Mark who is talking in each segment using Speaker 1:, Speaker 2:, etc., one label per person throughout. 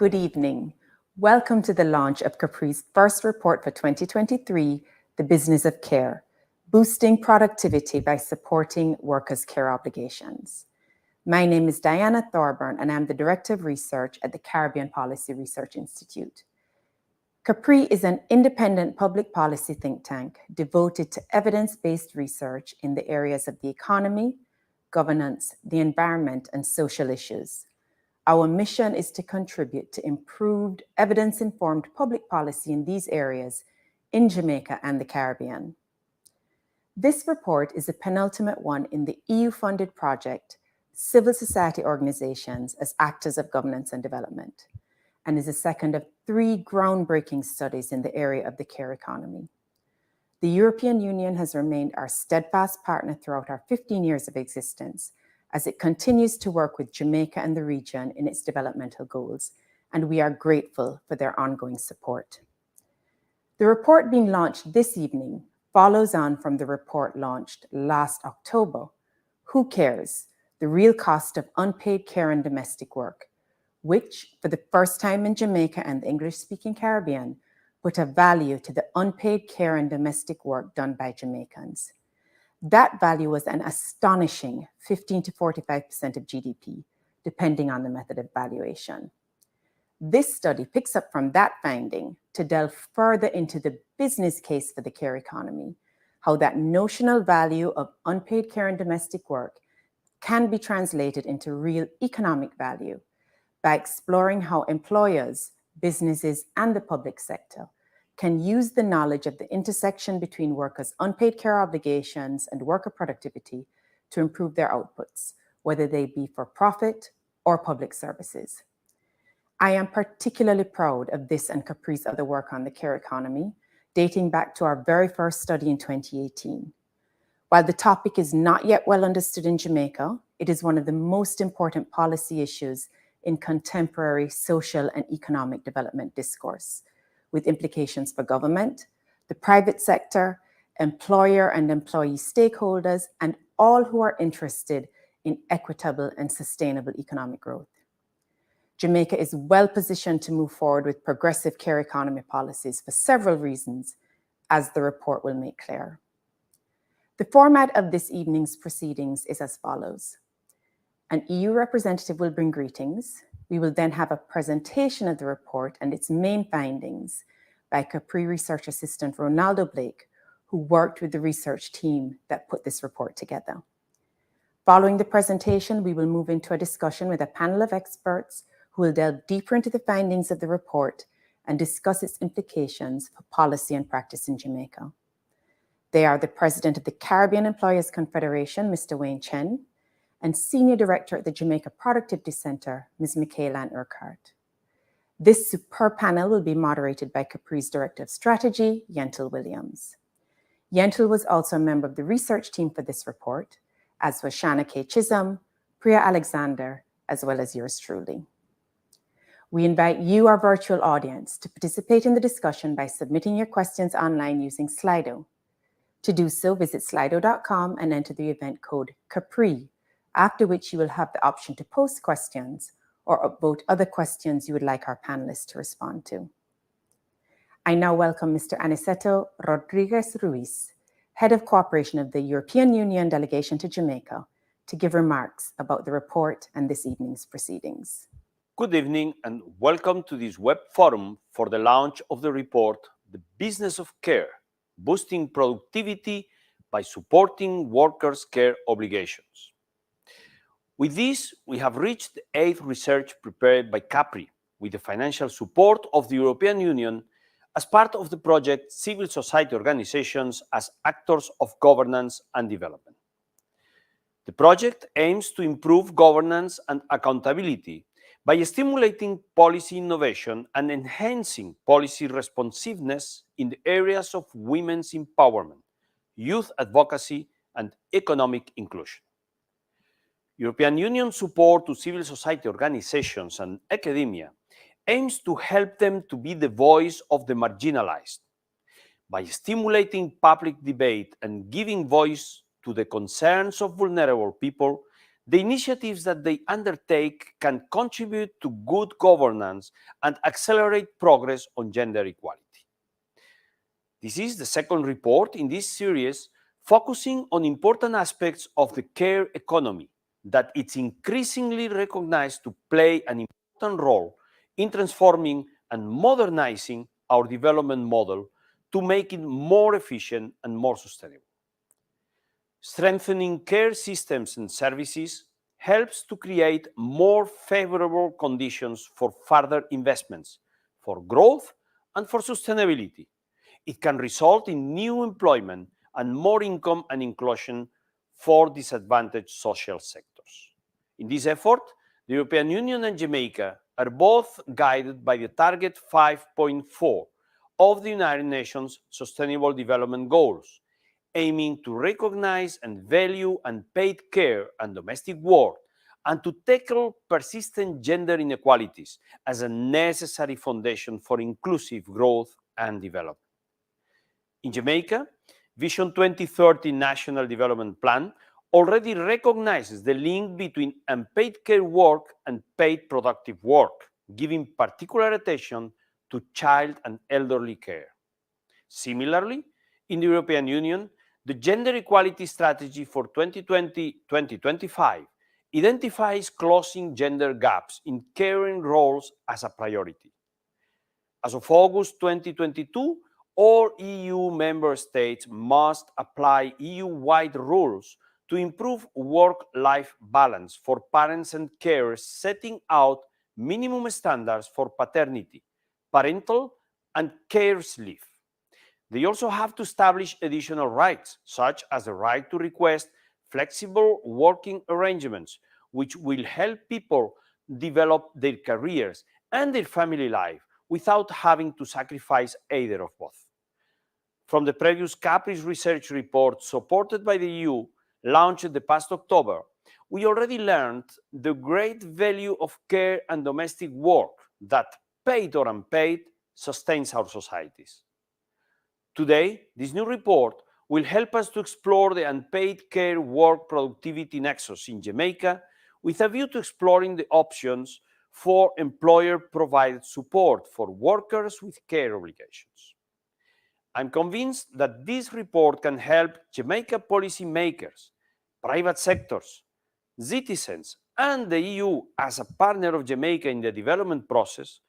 Speaker 1: Good evening. Welcome to the launch of CAPRI's first report for 2023, The Business of Care, Boosting Productivity by Supporting Workers' Care Obligations. My name is Diana Thorburn, and I'm the Director of Research at the Caribbean Policy Research Institute. CAPRI is an independent public policy think tank devoted to evidence-based research in the areas of the economy, governance, the environment, and social issues. Our mission is to contribute to improved, evidence-informed public policy in these areas in Jamaica and the Caribbean. This report is the penultimate one in the EU-funded project, Civil Society Organizations as Actors of Governance and Development, and is the second of 3 groundbreaking studies in the area of the care economy. The European Union has remained our steadfast partner throughout our 15 years of existence, as it continues to work with Jamaica and the region in its developmental goals, and we are grateful for their ongoing support. The report being launched this evening follows on from the report launched last October, Who Cares? The Real Cost of Unpaid Care and Domestic Work, which, for the first time in Jamaica and the English-speaking Caribbean, put a value to the unpaid care and domestic work done by Jamaicans. That value was an astonishing 15 to 45% of GDP, depending on the method of valuation. This study picks up from that finding to delve further into the business case for the care economy, how that notional value of unpaid care and domestic work can be translated into real economic value by exploring how employers, businesses, and the public sector can use the knowledge of the intersection between workers' unpaid care obligations and worker productivity to improve their outputs, whether they be for profit or public services. I am particularly proud of this and CAPRI's other work on the care economy, dating back to our very first study in 2018. While the topic is not yet well understood in Jamaica, it is one of the most important policy issues in contemporary social and economic development discourse, with implications for government, the private sector, employer and employee stakeholders, and all who are interested in equitable and sustainable economic growth. Jamaica is well positioned to move forward with progressive care economy policies for several reasons, as the report will make clear. The format of this evening's proceedings is as follows. An EU representative will bring greetings. We will then have a presentation of the report and its main findings by CAPRI Research Assistant Ronaldo Blake, who worked with the research team that put this report together. Following the presentation, we will move into a discussion with a panel of experts who will delve deeper into the findings of the report and discuss its implications for policy and practice in Jamaica. They are the President of the Caribbean Employers Confederation, Mr. Wayne Chen, and Senior Director at the Jamaica Productivity Center, Ms. Michaela Ann Urquhart. This superb panel will be moderated by CAPRI's Director of Strategy, Yentel Williams. Yentel was also a member of the research team for this report, as was Shanna K. Chisholm, Priya Alexander, as well as yours truly. We invite you, our virtual audience, to participate in the discussion by submitting your questions online using Slido. To do so, visit slido.com and enter the event code CAPRI, after which you will have the option to post questions or upvote other questions you would like our panelists to respond to. I now welcome Mr. Aniceto Rodriguez Ruiz, Head of Cooperation of the European Union Delegation to Jamaica, to give remarks about the report and this evening's proceedings.
Speaker 2: Good evening and welcome to this web forum for the launch of the report, The Business of Care, Boosting Productivity by Supporting Workers' Care Obligations. With this, we have reached the 8th research prepared by CAPRI with the financial support of the European Union as part of the project Civil Society Organizations as Actors of Governance and Development. The project aims to improve governance and accountability by stimulating policy innovation and enhancing policy responsiveness in the areas of women's empowerment, youth advocacy, and economic inclusion. European Union support to civil society organizations and academia aims to help them to be the voice of the marginalized by stimulating public debate and giving voice to the concerns of vulnerable people. the initiatives that they undertake can contribute to good governance and accelerate progress on gender equality. This is the second report in this series focusing on important aspects of the care economy that it's increasingly recognized to play an important role in transforming and modernizing our development model to make it more efficient and more sustainable. Strengthening care systems and services helps to create more favorable conditions for further investments, for growth, and for sustainability. It can result in new employment and more income and inclusion for disadvantaged social sectors. In this effort, the European Union and Jamaica are both guided by the Target 5.4 of the United Nations Sustainable Development Goals, aiming to recognize and value unpaid care and domestic work, and to tackle persistent gender inequalities as a necessary foundation for inclusive growth and development. In Jamaica, Vision 2030 National Development Plan already recognizes the link between unpaid care work and paid productive work, giving particular attention to child and elderly care. Similarly, in the European Union, the Gender Equality Strategy for 2020-2025 identifies closing gender gaps in caring roles as a priority. As of August 2022, all EU member states must apply EU-wide rules to improve work-life balance for parents and carers, setting out minimum standards for paternity, parental, and care leave. They also have to establish additional rights, such as the right to request flexible working arrangements, which will help people develop their careers and their family life without having to sacrifice either of both. From the previous CAPRI research report supported by the EU, launched the past October, we already learned the great value of care and domestic work that, paid or unpaid, sustains our societies. Today, this new report will help us to explore the unpaid care work productivity nexus in Jamaica with a view to exploring the options for employer-provided support for workers with care obligations. I'm convinced that this report can help Jamaica policymakers, private sectors, citizens, and the EU as a partner of Jamaica in the development process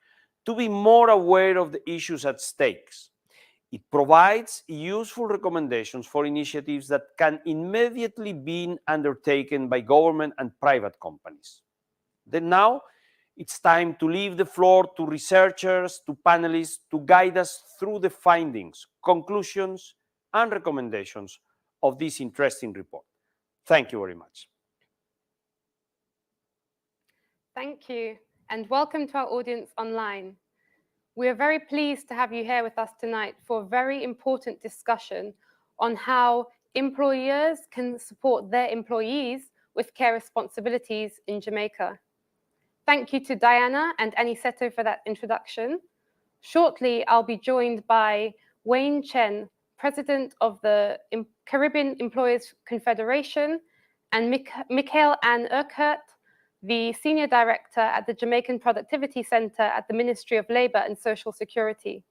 Speaker 2: to be more aware of the issues at stake. It provides useful recommendations for initiatives that can immediately be undertaken by government and private companies. Then now, it's time to leave the floor to researchers, to panelists, to guide us through the findings, conclusions, and recommendations of this interesting report. Thank you very much.
Speaker 3: Thank you, and welcome to our audience online. We are very pleased to have you here with us tonight for a very important discussion on how employers can support their employees with care responsibilities in Jamaica. Thank you to Diana and Aniceto for that introduction. Shortly, I'll be joined by Wayne Chen, President of the Caribbean Employers Confederation, and Michael Ann Urquhart, the Senior Director at the Jamaican Productivity Center at the Ministry of Labor and Social Security.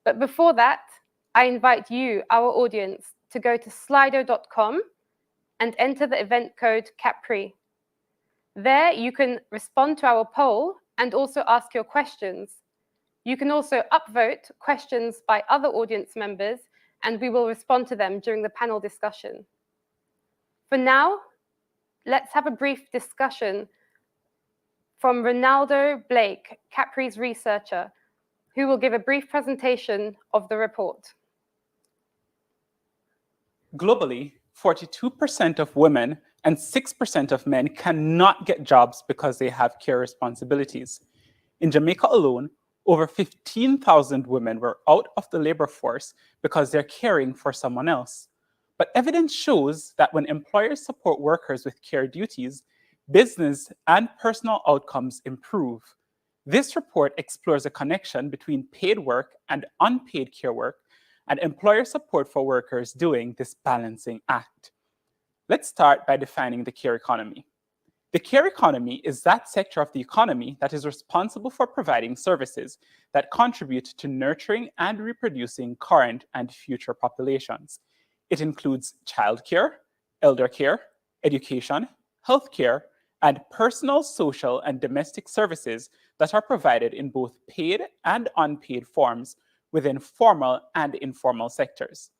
Speaker 3: But before that, I invite you, our audience, to go to slido.com and enter the event code CAPRI. There, you can respond to our poll and also ask your questions. You can also upvote questions by other audience members, and we will respond to them during the panel discussion. For now, let's have a brief discussion from Ronaldo Blake, CAPRI's researcher, who will give a brief presentation of the report.
Speaker 4: Globally, 42% of women and 6% of men cannot get jobs because they have care responsibilities. In Jamaica alone, over 15,000 women were out of the labor force because they're caring for someone else. But evidence shows that when employers support workers with care duties, business and personal outcomes improve. This report explores a connection between paid work and unpaid care work and employer support for workers doing this balancing act. Let's start by defining the care economy. The care economy is that sector of the economy that is responsible for providing services that contribute to nurturing and reproducing current and future populations. It includes childcare, elder care, education, healthcare, and personal, social, and domestic services that are provided in both paid and unpaid forms within formal and informal sectors.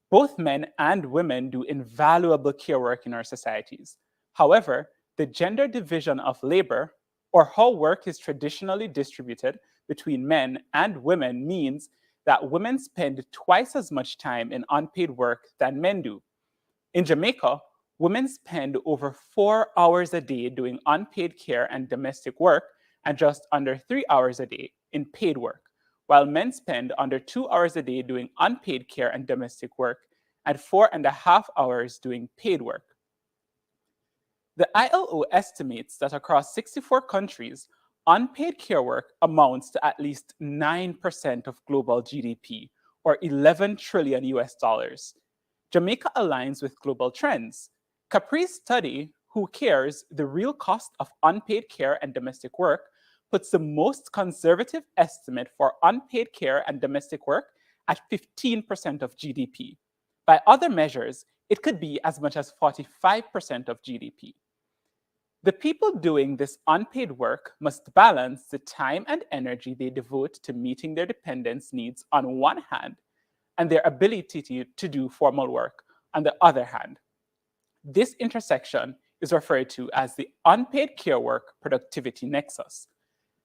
Speaker 4: Both men and women do invaluable care work in our societies. However, the gender division of labor, or how work is traditionally distributed between men and women, means that women spend twice as much time in unpaid work than men do. In Jamaica, women spend over 4 hours a day doing unpaid care and domestic work and just under 3 hours a day in paid work, while men spend under 2 hours a day doing unpaid care and domestic work and 4.5 hours doing paid work. The ILO estimates that across 64 countries, unpaid care work amounts to at least 9% of global GDP, or 11 trillion US dollars. Jamaica aligns with global trends. CAPRI's study, Who Cares? The Real Cost of Unpaid Care and Domestic Work, puts the most conservative estimate for unpaid care and domestic work at 15% of GDP. By other measures, it could be as much as 45% of GDP. The people doing this unpaid work must balance the time and energy they devote to meeting their dependents' needs on one hand, and their ability to do formal work on the other hand. This intersection is referred to as the unpaid care work productivity nexus.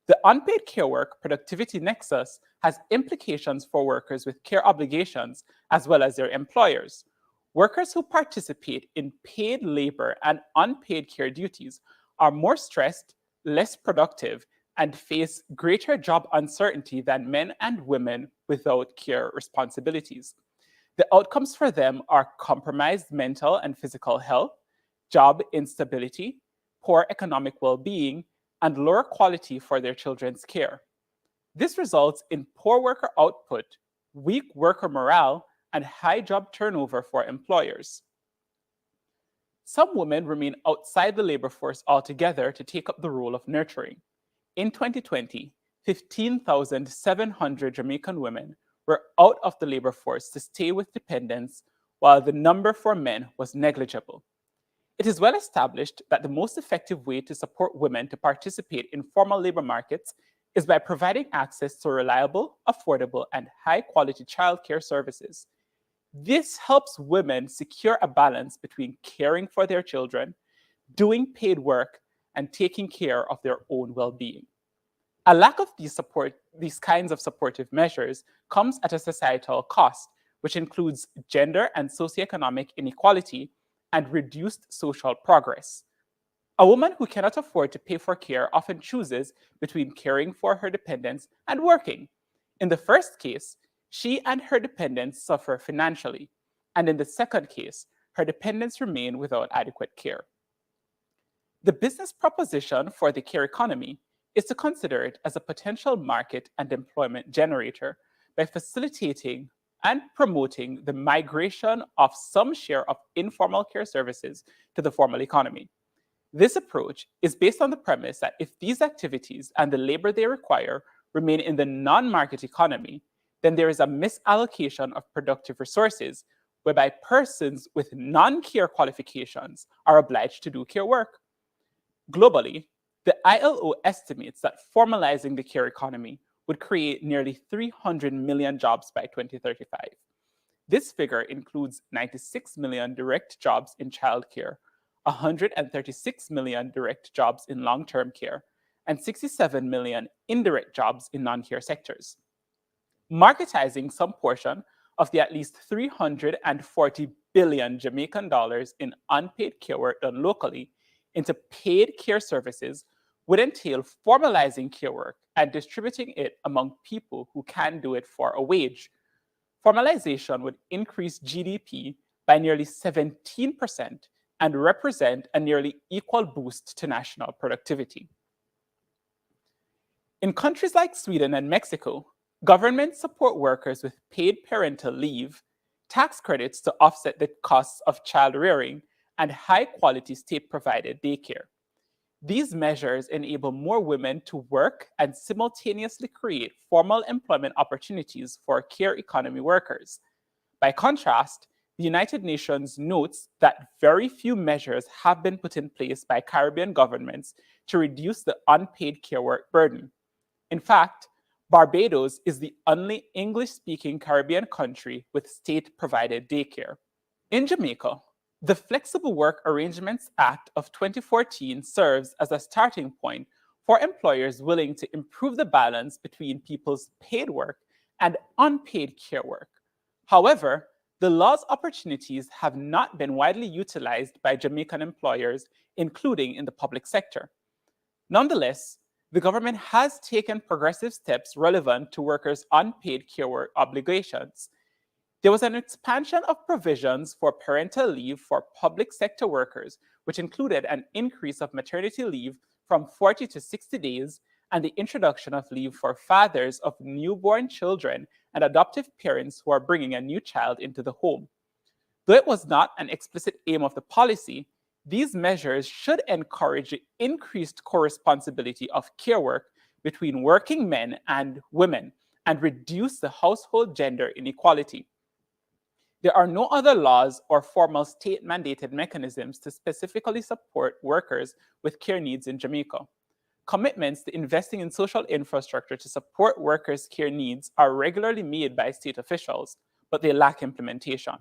Speaker 4: The unpaid care work productivity nexus has implications for workers with care obligations as well as their employers. Workers who participate in paid labor and unpaid care duties are more stressed, less productive, and face greater job uncertainty than men and women without care responsibilities. The outcomes for them are compromised mental and physical health, job instability, poor economic well-being, and lower quality for their children's care. This results in poor worker output, weak worker morale, and high job turnover for employers. Some women remain outside the labor force altogether to take up the role of nurturing. In 2020, 15,700 Jamaican women were out of the labor force to stay with dependents, while the number for men was negligible. It is well established that the most effective way to support women to participate in formal labor markets is by providing access to reliable, affordable, and high-quality childcare services. This helps women secure a balance between caring for their children, doing paid work, and taking care of their own well-being. A lack of these kinds of supportive measures comes at a societal cost, which includes gender and socioeconomic inequality and reduced social progress. A woman who cannot afford to pay for care often chooses between caring for her dependents and working. In the first case, she and her dependents suffer financially, and in the second case, her dependents remain without adequate care. The business proposition for the care economy is to consider it as a potential market and employment generator by facilitating and promoting the migration of some share of informal care services to the formal economy. This approach is based on the premise that if these activities and the labor they require remain in the non-market economy, then there is a misallocation of productive resources whereby persons with non-care qualifications are obliged to do care work. Globally, the ILO estimates that formalizing the care economy would create nearly 300 million jobs by 2035. This figure includes 96 million direct jobs in childcare, 136 million direct jobs in long-term care, and 67 million indirect jobs in non-care sectors. Marketizing some portion of the at least 340 billion Jamaican dollars in unpaid care work done locally into paid care services would entail formalizing care work and distributing it among people who can do it for a wage. Formalization would increase GDP by nearly 17% and represent a nearly equal boost to national productivity. In countries like Sweden and Mexico, governments support workers with paid parental leave, tax credits to offset the costs of child rearing, and high-quality state-provided daycare. These measures enable more women to work and simultaneously create formal employment opportunities for care economy workers. By contrast, the United Nations notes that very few measures have been put in place by Caribbean governments to reduce the unpaid care work burden. In fact, Barbados is the only English-speaking Caribbean country with state-provided daycare. In Jamaica, the Flexible Work Arrangements Act of 2014 serves as a starting point for employers willing to improve the balance between people's paid work and unpaid care work. However, the law's opportunities have not been widely utilized by Jamaican employers, including in the public sector. Nonetheless, the government has taken progressive steps relevant to workers' unpaid care work obligations. There was an expansion of provisions for parental leave for public sector workers, which included an increase of maternity leave from 40 to 60 days and the introduction of leave for fathers of newborn children and adoptive parents who are bringing a new child into the home. Though it was not an explicit aim of the policy, these measures should encourage the increased co-responsibility of care work between working men and women and reduce the household gender inequality. There are no other laws or formal state-mandated mechanisms to specifically support workers with care needs in Jamaica. Commitments to investing in social infrastructure to support workers' care needs are regularly made by state officials, but they lack implementation.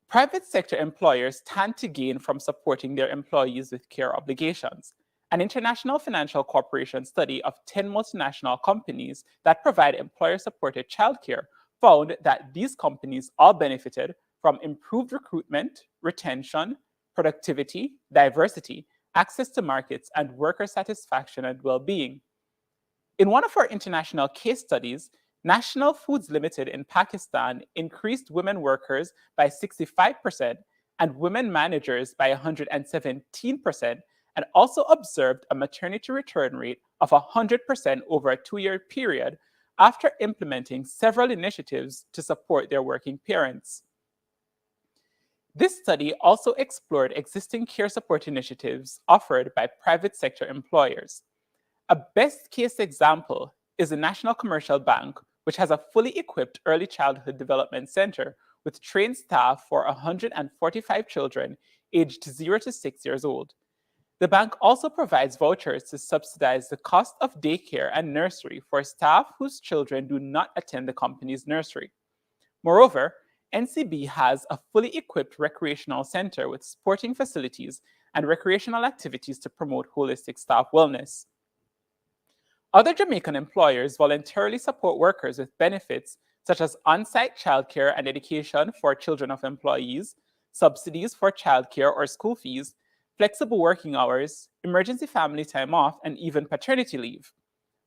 Speaker 4: Private sector employers stand to gain from supporting their employees with care obligations. An international financial corporation study of 10 multinational companies that provide employer-supported childcare found that these companies all benefited from improved recruitment, retention, productivity, diversity, access to markets, and worker satisfaction and well-being. In one of our international case studies, National Foods Limited in Pakistan increased women workers by 65% and women managers by 117%, and also observed a maternity return rate of 100% over a 2-year period after implementing several initiatives to support their working parents. This study also explored existing care support initiatives offered by private sector employers. A best case example is the National Commercial Bank, which has a fully equipped early childhood development center with trained staff for 145 children aged 0 to 6 years old. The bank also provides vouchers to subsidize the cost of daycare and nursery for staff whose children do not attend the company's nursery. Moreover, NCB has a fully equipped recreational center with sporting facilities and recreational activities to promote holistic staff wellness. Other Jamaican employers voluntarily support workers with benefits such as on-site childcare and education for children of employees, subsidies for childcare or school fees, flexible working hours, emergency family time off, and even paternity leave.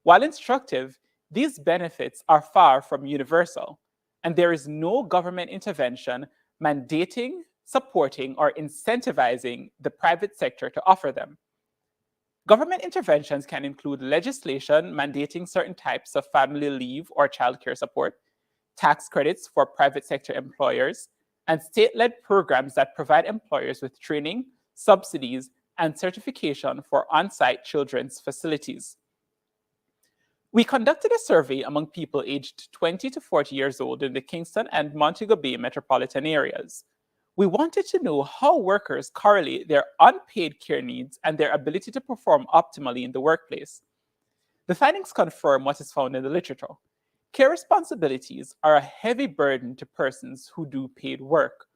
Speaker 4: While instructive, these benefits are far from universal, and there is no government intervention mandating, supporting, or incentivizing the private sector to offer them. Government interventions can include legislation mandating certain types of family leave or childcare support, tax credits for private sector employers, and state-led programs that provide employers with training, subsidies, and certification for on-site children's facilities. We conducted a survey among people aged 20 to 40 years old in the Kingston and Montego Bay metropolitan areas. We wanted to know how workers correlate their unpaid care needs and their ability to perform optimally in the workplace. The findings confirm what is found in the literature. Care responsibilities are a heavy burden to persons who do paid work.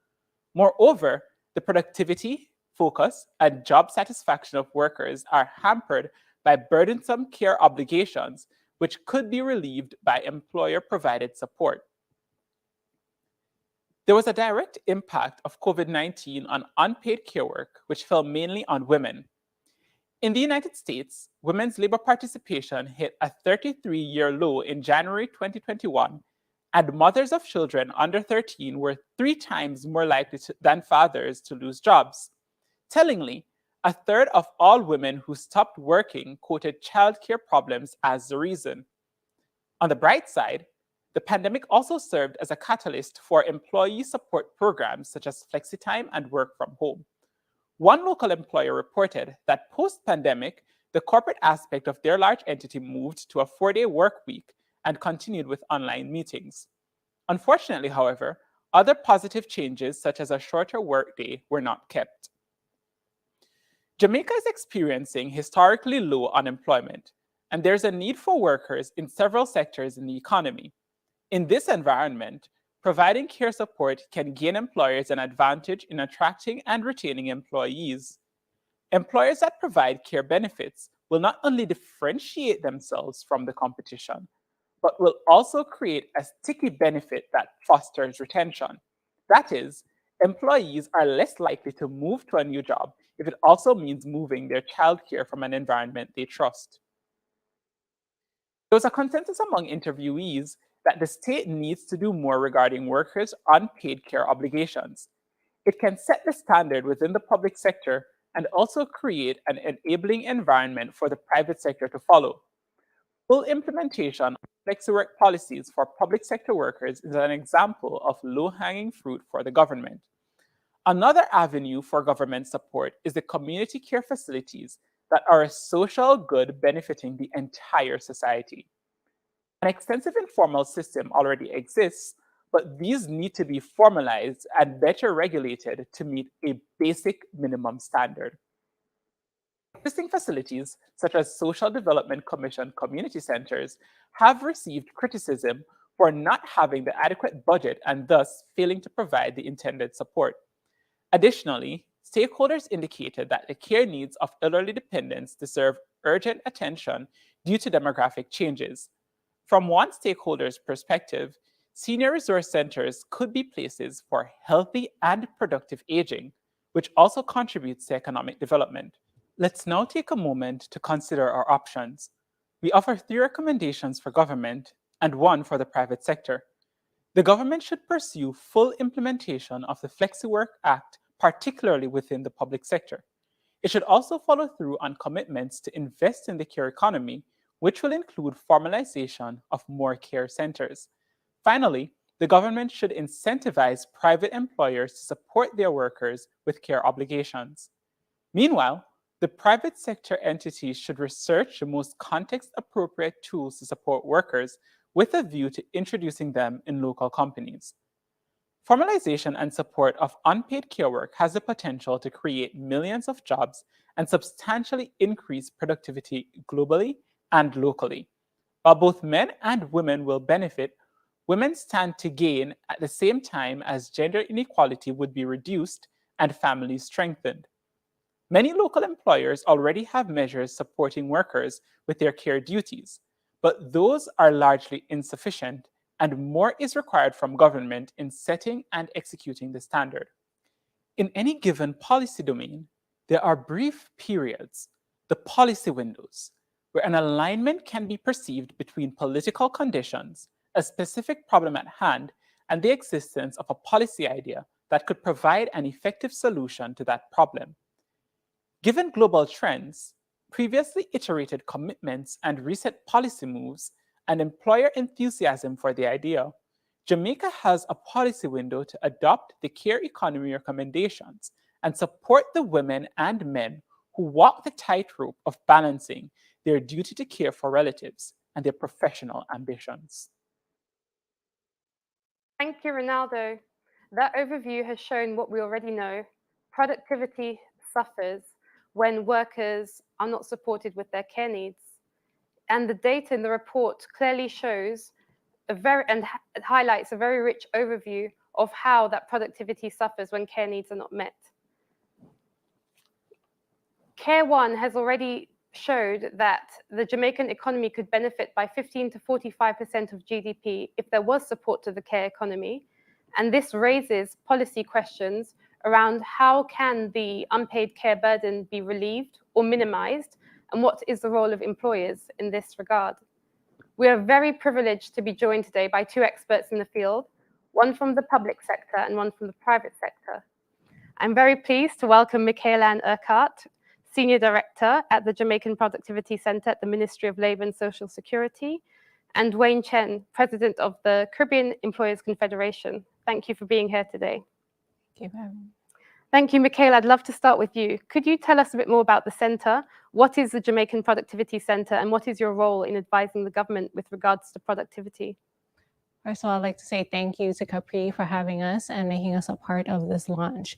Speaker 4: Moreover, the productivity, focus, and job satisfaction of workers are hampered by burdensome care obligations, which could be relieved by employer-provided support. There was a direct impact of COVID-19 on unpaid care work, which fell mainly on women. In the United States, women's labor participation hit a 33-year low in January 2021, and mothers of children under 13 were 3 times more likely than fathers to lose jobs. Tellingly, a third of all women who stopped working quoted childcare problems as the reason. On the bright side, the pandemic also served as a catalyst for employee support programs such as FlexiTime and work from home. One local employer reported that post-pandemic, the corporate aspect of their large entity moved to a 4-day work week and continued with online meetings. Unfortunately, however, other positive changes, such as a shorter workday, were not kept. Jamaica is experiencing historically low unemployment, and there's a need for workers in several sectors in the economy. In this environment, providing care support can gain employers an advantage in attracting and retaining employees. Employers that provide care benefits will not only differentiate themselves from the competition, but will also create a sticky benefit that fosters retention. That is, employees are less likely to move to a new job if it also means moving their childcare from an environment they trust. There was a consensus among interviewees that the state needs to do more regarding workers' unpaid care obligations. It can set the standard within the public sector and also create an enabling environment for the private sector to follow. Full implementation of flexi-work policies for public sector workers is an example of low-hanging fruit for the government. Another avenue for government support is the community care facilities that are a social good benefiting the entire society. An extensive informal system already exists, but these need to be formalized and better regulated to meet a basic minimum standard. Existing facilities, such as Social Development Commission community centers, have received criticism for not having the adequate budget and thus failing to provide the intended support. Additionally, stakeholders indicated that the care needs of elderly dependents deserve urgent attention due to demographic changes. From one stakeholder's perspective, senior resource centers could be places for healthy and productive aging, which also contributes to economic development. Let's now take a moment to consider our options. We offer 3 recommendations for government and 1 for the private sector. The government should pursue full implementation of the FlexiWork Act, particularly within the public sector. It should also follow through on commitments to invest in the care economy, which will include formalization of more care centers. Finally, the government should incentivize private employers to support their workers with care obligations. Meanwhile, the private sector entities should research the most context-appropriate tools to support workers with a view to introducing them in local companies. Formalization and support of unpaid care work has the potential to create millions of jobs and substantially increase productivity globally and locally. While both men and women will benefit, women stand to gain at the same time as gender inequality would be reduced and families strengthened. Many local employers already have measures supporting workers with their care duties, but those are largely insufficient, and more is required from government in setting and executing the standard. In any given policy domain, there are brief periods, the policy windows, where an alignment can be perceived between political conditions, a specific problem at hand, and the existence of a policy idea that could provide an effective solution to that problem. Given global trends, previously iterated commitments and recent policy moves, and employer enthusiasm for the idea, Jamaica has a policy window to adopt the care economy recommendations and support the women and men who walk the tightrope of balancing their duty to care for relatives and their professional ambitions.
Speaker 3: Thank you, Ronaldo. That overview has shown what we already know. Productivity suffers when workers are not supported with their care needs. And the data in the report clearly shows highlights a very rich overview of how that productivity suffers when care needs are not met. Care One has already showed that the Jamaican economy could benefit by 15 to 45% of GDP if there was support to the care economy. And this raises policy questions around how can the unpaid care burden be relieved or minimized, and what is the role of employers in this regard. We are very privileged to be joined today by 2 experts in the field, one from the public sector and one from the private sector. I'm very pleased to welcome Michaela Urquhart, Senior Director at the Jamaican Productivity Center at the Ministry of Labor and Social Security, and Wayne Chen, President of the Caribbean Employers Confederation. Thank you for being here today.
Speaker 1: Thank you, ma'am.
Speaker 3: Thank you, Michaela. I'd love to start with you. Could you tell us a bit more about the centre? What is the Jamaican Productivity Centre, and what is your role in advising the government with regards to productivity?
Speaker 5: First of all, I'd like to say thank you to CAPRI for having us and making us a part of this launch.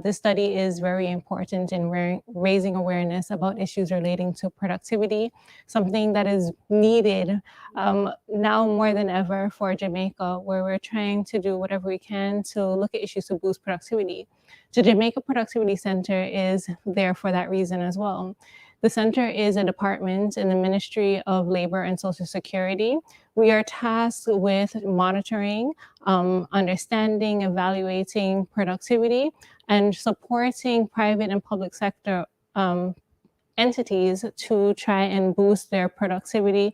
Speaker 5: This study is very important in raising awareness about issues relating to productivity, something that is needed now more than ever for Jamaica, where we're trying to do whatever we can to look at issues to boost productivity. The Jamaica Productivity Center is there for that reason as well. The center is a department in the Ministry of Labor and Social Security. We are tasked with monitoring, understanding, evaluating productivity, and supporting private and public sector entities to try and boost their productivity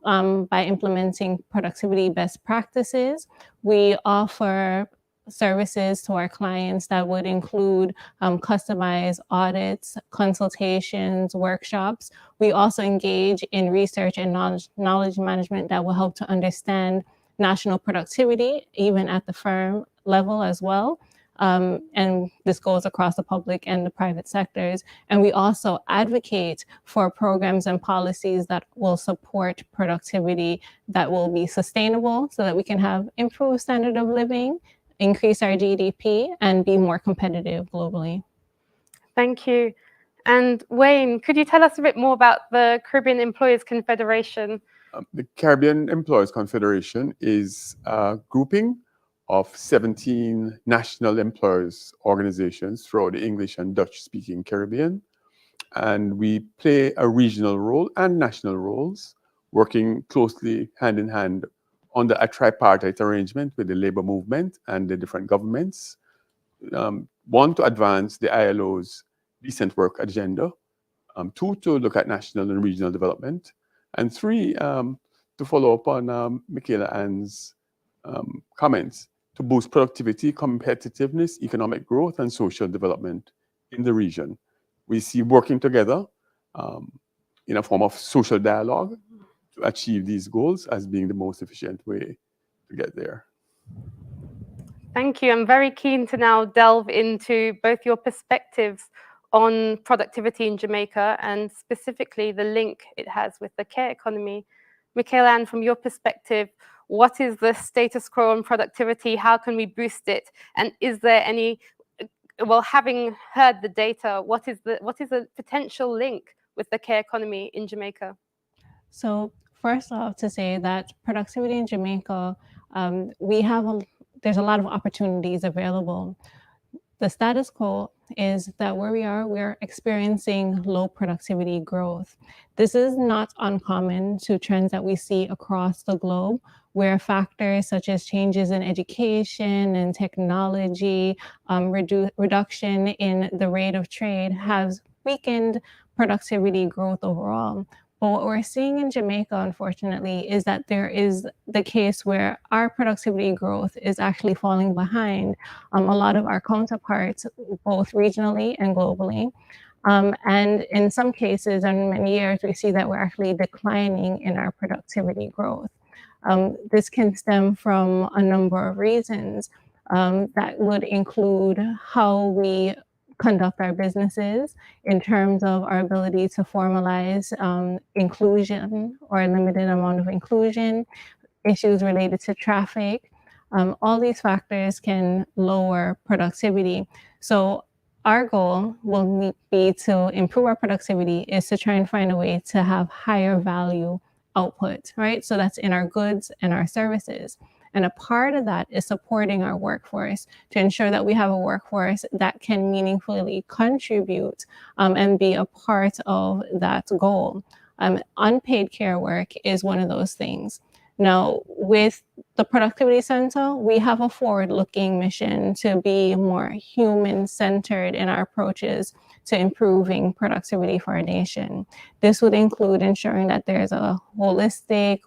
Speaker 5: by implementing productivity best practices. We offer services to our clients that would include customized audits, consultations, workshops. We also engage in research and knowledge management that will help to understand national productivity, even at the firm level as well. And this goes across the public and the private sectors. And we also advocate for programs and policies that will support productivity that will be sustainable so that we can have improved standard of living, increase our GDP, and be more competitive globally.
Speaker 3: Thank you. And Wayne, could you tell us a bit more about the Caribbean Employers Confederation?
Speaker 6: The Caribbean Employers Confederation is a grouping of 17 national employers organizations throughout the English and Dutch-speaking Caribbean. And we play a regional role and national roles, working closely hand in hand under a tripartite arrangement with the labor movement and the different governments. One, to advance the ILO's decent work agenda. Two, to look at national and regional development. And three, to follow up on Michaela Ann's comments, to boost productivity, competitiveness, economic growth, and social development in the region. We see working together in a form of social dialogue to achieve these goals as being the most efficient way to get there.
Speaker 3: Thank you. I'm very keen to now delve into both your perspectives on productivity in Jamaica and specifically the link it has with the care economy. Michaela Ann, from your perspective, what is the status quo on productivity? How can we boost it? And is there any, well, having heard the data, what is the potential link with the care economy in Jamaica?
Speaker 5: So first off, to say that productivity in Jamaica, there's a lot of opportunities available. The status quo is that where we are, we're experiencing low productivity growth. This is not uncommon to trends that we see across the globe, where factors such as changes in education and technology, reduction in the rate of trade has weakened productivity growth overall. But what we're seeing in Jamaica, unfortunately, is that there is the case where our productivity growth is actually falling behind a lot of our counterparts, both regionally and globally. And in some cases, and many years, we see that we're actually declining in our productivity growth. This can stem from a number of reasons that would include how we conduct our businesses in terms of our ability to formalize inclusion or a limited amount of inclusion, issues related to traffic. All these factors can lower productivity. So our goal will be to improve our productivity is to try and find a way to have higher value output, right? So that's in our goods and our services. And a part of that is supporting our workforce to ensure that we have a workforce that can meaningfully contribute and be a part of that goal. Unpaid care work is one of those things. Now, with the Productivity Center, we have a forward-looking mission to be more human-centered in our approaches to improving productivity for our nation. This would include ensuring that there's a holistic,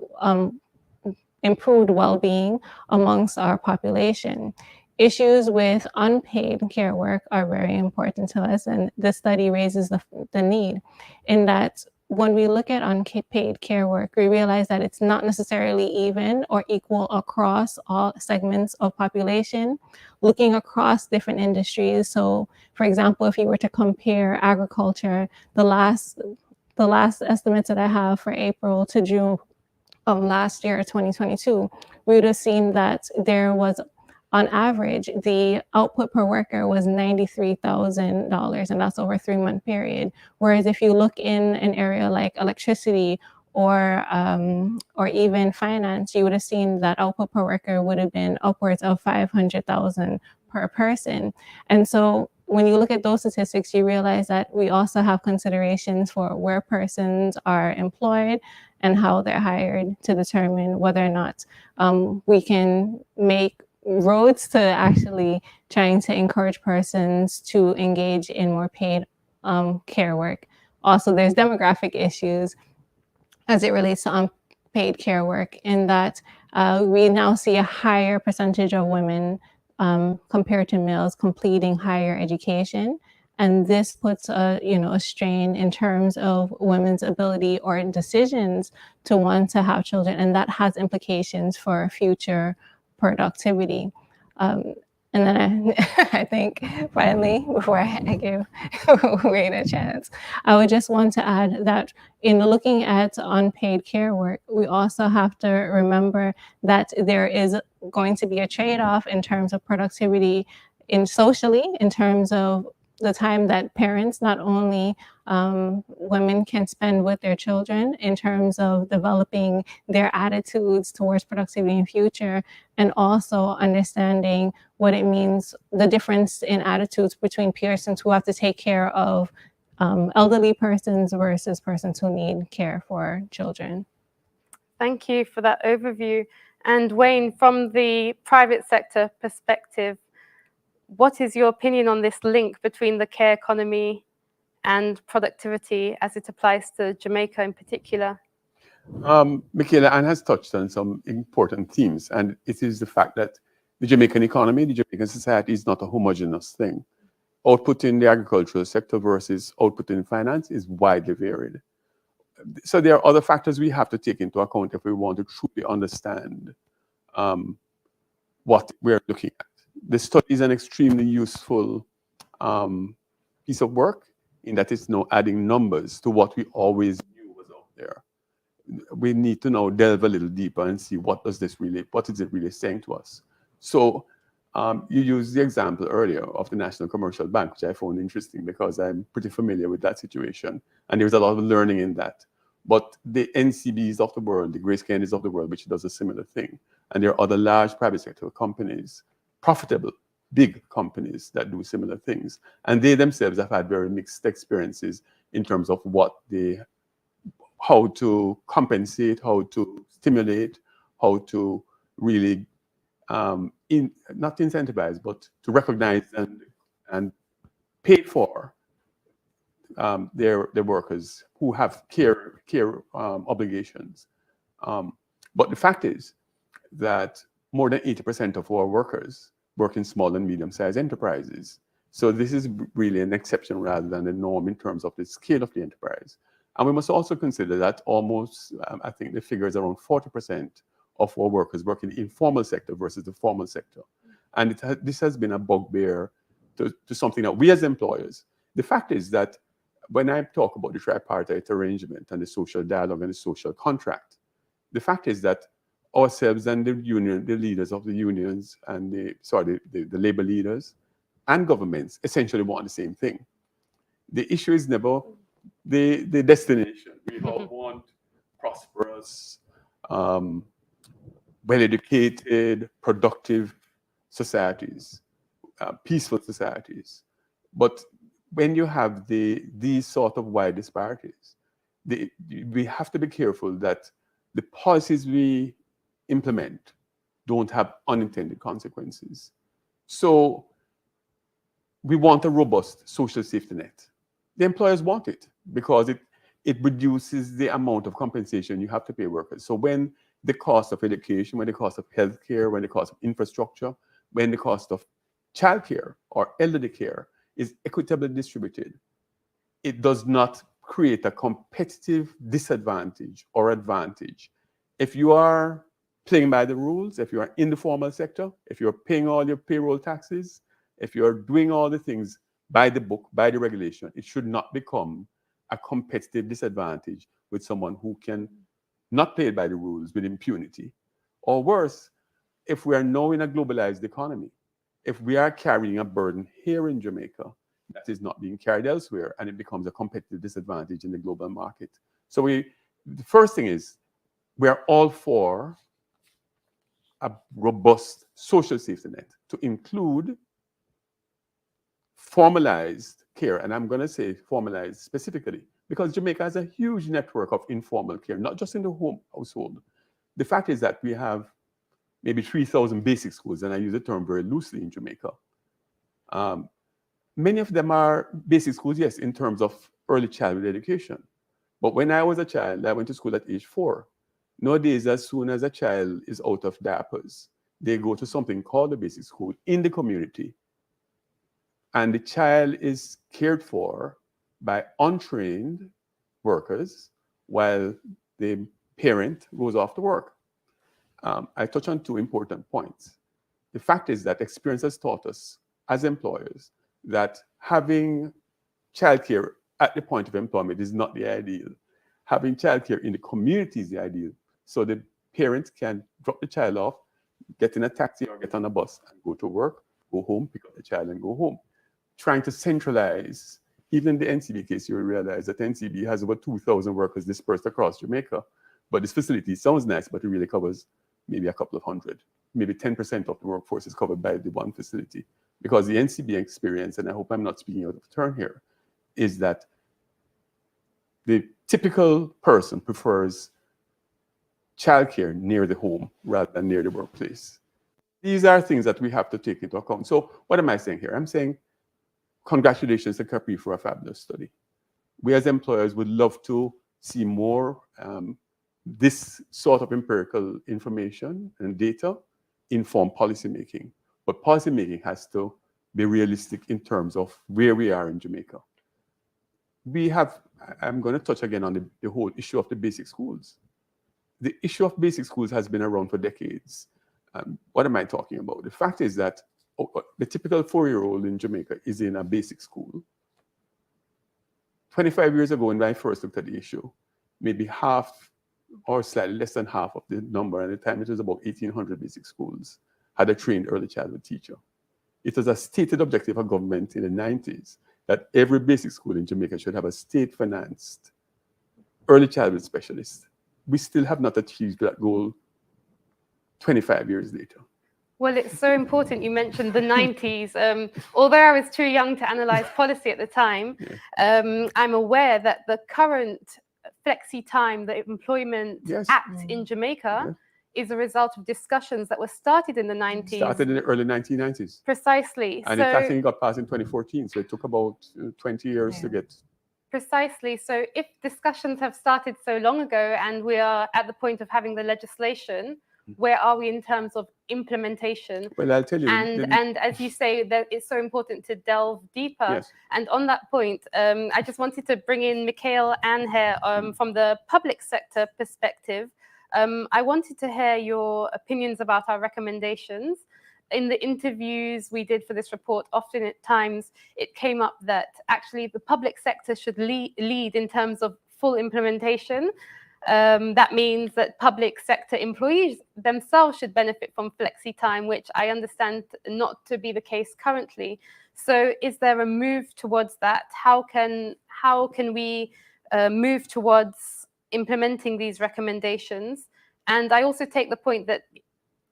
Speaker 5: improved well-being amongst our population. Issues with unpaid care work are very important to us, and this study raises the need in that when we look at unpaid care work, we realize that it's not necessarily even or equal across all segments of population, looking across different industries. So, for example, if you were to compare agriculture, the last estimates that I have for April to June of last year, 2022, we would have seen that there was, on average, the output per worker was $93,000, and that's over a 3-month period. Whereas if you look in an area like electricity or even finance, you would have seen that output per worker would have been upwards of $500,000 per person. And so when you look at those statistics, you realize that we also have considerations for where persons are employed and how they're hired to determine whether or not we can make roads to actually trying to encourage persons to engage in more paid care work. Also, there's demographic issues as it relates to unpaid care work, in that we now see a higher percentage of women compared to males completing higher education. And this puts a strain in terms of women's ability or decisions to want to have children, and that has implications for future productivity. And then I think finally, before I give Wayne a chance, I would just want to add that in looking at unpaid care work, we also have to remember that there is going to be a trade-off in terms of productivity socially, in terms of the time that parents, not only women, can spend with their children, in terms of developing their attitudes towards productivity in future, and also understanding what it means, the difference in attitudes between persons who have to take care of elderly persons versus persons who need care for children.
Speaker 3: Thank you for that overview. And Wayne, from the private sector perspective, what is your opinion on this link between the care economy and productivity as it applies to Jamaica in particular?
Speaker 6: Michaela Ann has touched on some important themes, and it is the fact that the Jamaican economy, the Jamaican society, is not a homogeneous thing. Output in the agricultural sector versus output in finance is widely varied. So there are other factors we have to take into account if we want to truly understand what we're looking at. The study is an extremely useful piece of work in that it's now adding numbers to what we always knew was out there. We need to now delve a little deeper and see what is it really saying to us. So you used the example earlier of the National Commercial Bank, which I found interesting because I'm pretty familiar with that situation. And there's a lot of learning in that. But the NCBs of the world, the Grace Kennedys of the world, which does a similar thing. And there are other large private sector companies, profitable, big companies that do similar things. And they themselves have had very mixed experiences in terms of how to compensate, how to stimulate, how to really, not incentivize, but to recognize and pay for their workers who have care obligations. But the fact is that more than 80% of our workers work in small and medium-sized enterprises. So this is really an exception rather than the norm in terms of the scale of the enterprise. And we must also consider that almost, I think the figure is around 40% of our workers work in the informal sector versus the formal sector. And this has been a bugbear to something that we as employers, the fact is that when I talk about the tripartite arrangement and the social dialogue and the social contract, the fact is that ourselves and the union, the leaders of the unions and the labor leaders and governments essentially want the same thing. The issue is never the destination. We all want prosperous, well-educated, productive societies, peaceful societies. But when you have these sort of wide disparities, we have to be careful that the policies we implement don't have unintended consequences. So we want a robust social safety net. The employers want it because it reduces the amount of compensation you have to pay workers. So when the cost of education, when the cost of healthcare, when the cost of infrastructure, when the cost of childcare or elderly care is equitably distributed, it does not create a competitive disadvantage or advantage. If you are playing by the rules, if you are in the formal sector, if you're paying all your payroll taxes, if you're doing all the things by the book, by the regulation, it should not become a competitive disadvantage with someone who can not play by the rules with impunity. Or worse, if we are now in a globalized economy, if we are carrying a burden here in Jamaica that is not being carried elsewhere, and it becomes a competitive disadvantage in the global market. So the first thing is, we are all for a robust social safety net to include formalized care. And I'm going to say formalized specifically because Jamaica has a huge network of informal care, not just in the household. The fact is that we have maybe 3,000 basic schools, and I use the term very loosely in Jamaica. Many of them are basic schools, yes, in terms of early childhood education. But when I was a child, I went to school at age 4. Nowadays, as soon as a child is out of diapers, they go to something called a basic school in the community. And the child is cared for by untrained workers while the parent goes off to work. I touch on 2 important points. The fact is that experience has taught us as employers that having childcare at the point of employment is not the ideal. Having childcare in the community is the ideal. So the parent can drop the child off, get in a taxi or get on a bus and go to work, go home, pick up the child and go home. Trying to centralize, even in the NCB case, you will realize that NCB has over 2,000 workers dispersed across Jamaica. But this facility sounds nice, but it really covers maybe a couple of hundred. Maybe 10% of the workforce is covered by the one facility. Because the NCB experience, and I hope I'm not speaking out of turn here, is that the typical person prefers childcare near the home rather than near the workplace. These are things that we have to take into account. So what am I saying here? I'm saying congratulations to CAPRI for a fabulous study. We as employers would love to see more this sort of empirical information and data inform policymaking. But policymaking has to be realistic in terms of where we are in Jamaica. I'm going to touch again on the whole issue of the basic schools. The issue of basic schools has been around for decades. What am I talking about? The fact is that the typical 4-year-old in Jamaica is in a basic school. 25 years ago, when I first looked at the issue, maybe half or slightly less than half of the number, and at the time it was about 1,800 basic schools, had a trained early childhood teacher. It was a stated objective of government in the 90s that every basic school in Jamaica should have a state-financed early childhood specialist. We still have not achieved that goal 25 years later.
Speaker 3: Well, it's so important you mentioned the 90s. Although I was too young to analyze policy at the time, I'm aware that the current Flexi Time, the Employment Act in Jamaica, is a result of discussions that were started in the 90s.
Speaker 6: Started in the early 1990s.
Speaker 3: Precisely.
Speaker 6: And it actually got passed in 2014, so it took about 20 years to get.
Speaker 3: Precisely. So if discussions have started so long ago and we are at the point of having the legislation, where are we in terms of implementation?
Speaker 6: Well, I'll tell you.
Speaker 3: And as you say, that it's so important to delve deeper.
Speaker 6: Yes.
Speaker 3: And on that point, I just wanted to bring in Mikhail Ann here from the public sector perspective. I wanted to hear your opinions about our recommendations. In the interviews we did for this report, often at times it came up that actually the public sector should lead in terms of full implementation. That means that public sector employees themselves should benefit from flexi time, which I understand not to be the case currently. So is there a move towards that? How can we move towards implementing these recommendations? And I also take the point that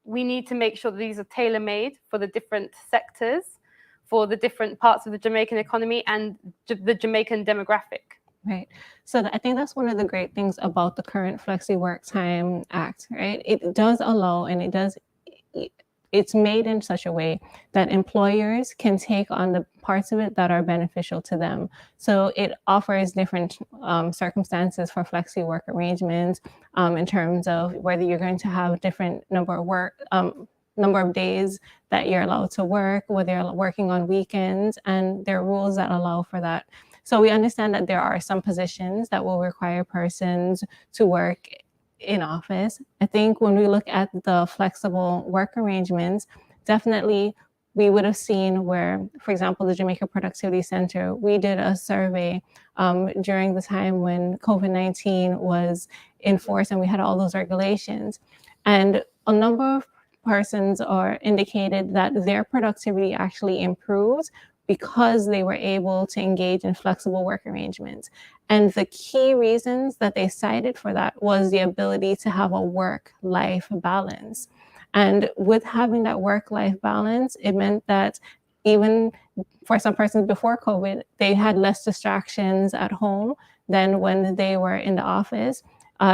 Speaker 3: we need to make sure that these are tailor-made for the different sectors, for the different parts of the Jamaican economy and the Jamaican demographic.
Speaker 5: Right. So I think that's one of the great things about the current Flexi Work Time Act, right? It does allow, and it's made in such a way that employers can take on the parts of it that are beneficial to them. So it offers different circumstances for flexi work arrangements in terms of whether you're going to have different number of days that you're allowed to work, whether you're working on weekends, and there are rules that allow for that. So we understand that there are some positions that will require persons to work in office. I think when we look at the flexible work arrangements, definitely we would have seen where, for example, the Jamaica Productivity Center, we did a survey during the time when COVID-19 was in force and we had all those regulations. And a number of persons are indicated that their productivity actually improves because they were able to engage in flexible work arrangements. And the key reasons that they cited for that was the ability to have a work-life balance. And with having that work-life balance, it meant that even for some persons before COVID, they had less distractions at home than when they were in the office.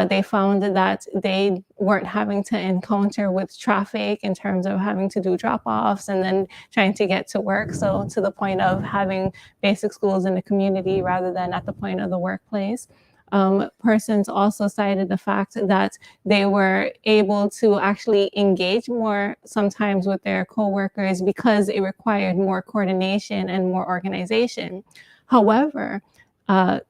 Speaker 5: They found that they weren't having to encounter with traffic in terms of having to do drop-offs and then trying to get to work. So to the point of having basic schools in the community rather than at the point of the workplace. Persons also cited the fact that they were able to actually engage more sometimes with their coworkers because it required more coordination and more organization. However,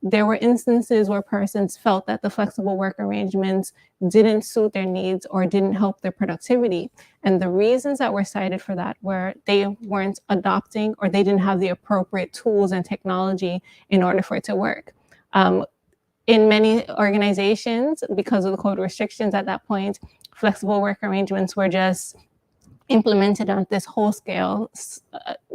Speaker 5: there were instances where persons felt that the flexible work arrangements didn't suit their needs or didn't help their productivity. And the reasons that were cited for that were they weren't adopting or they didn't have the appropriate tools and technology in order for it to work. In many organizations, because of the code restrictions at that point, flexible work arrangements were just implemented on this whole scale,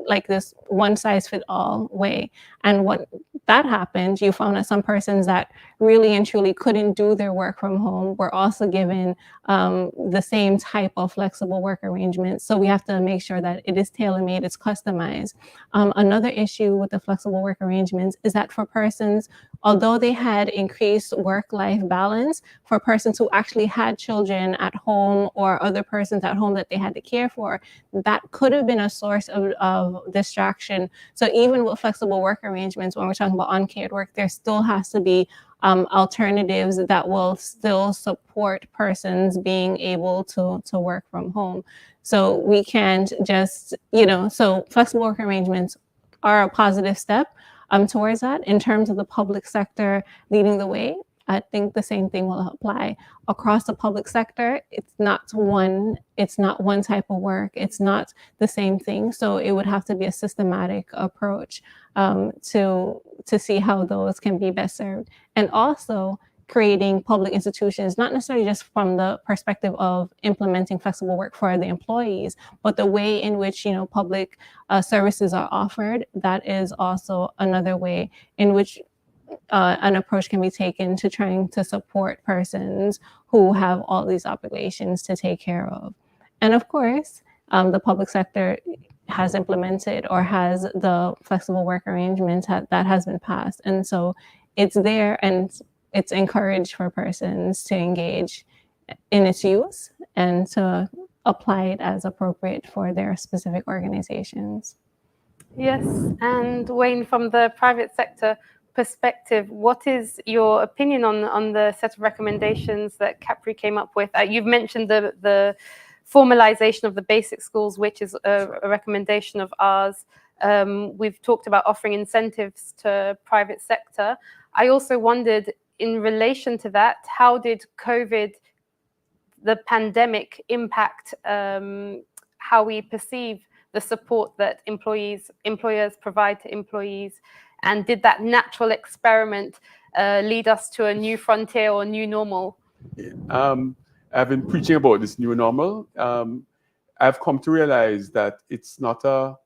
Speaker 5: like this one size fit all way. And when that happened, you found that some persons that really and truly couldn't do their work from home were also given the same type of flexible work arrangements. So we have to make sure that it is tailor-made, it's customized. Another issue with the flexible work arrangements is that for persons, although they had increased work-life balance, for persons who actually had children at home or other persons at home that they had to care for, that could have been a source of distraction. So even with flexible work arrangements, when we're talking about unpaid work, there still has to be alternatives that will still support persons being able to work from home. So we can't just, so flexible work arrangements are a positive step towards that. In terms of the public sector leading the way, I think the same thing will apply across the public sector. It's not one type of work. It's not the same thing. So it would have to be a systematic approach to see how those can be best served. And also creating public institutions, not necessarily just from the perspective of implementing flexible work for the employees, but the way in which public services are offered. That is also another way in which an approach can be taken to trying to support persons who have all these obligations to take care of. And of course, the public sector has implemented or has the flexible work arrangements that has been passed. And so it's there and it's encouraged for persons to engage in its use and to apply it as appropriate for their specific organizations.
Speaker 3: Yes, and Wayne, from the private sector perspective, what is your opinion on the set of recommendations that CAPRI came up with? You've mentioned the formalization of the basic schools, which is a recommendation of ours. We've talked about offering incentives to private sector. I also wondered, in relation to that, how did COVID, the pandemic, impact how we perceive the support that employers provide to employees? And did that natural experiment lead us to a new frontier or new normal?
Speaker 6: I've been preaching about this new normal. I've come to realize that it's not a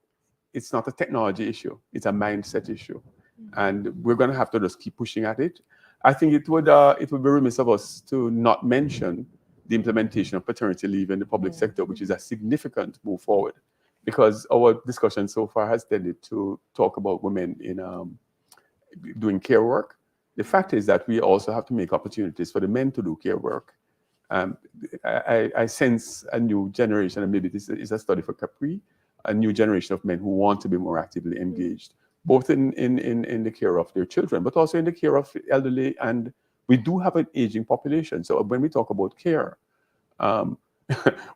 Speaker 6: technology issue. It's a mindset issue, and we're going to have to just keep pushing at it. I think it would be remiss of us to not mention the implementation of paternity leave in the public sector, which is a significant move forward, because our discussion so far has tended to talk about women in doing care work. The fact is that we also have to make opportunities for the men to do care work. I sense a new generation, and maybe this is a study for CAPRI, a new generation of men who want to be more actively engaged, both in the care of their children, but also in the care of elderly. And we do have an aging population. So when we talk about care,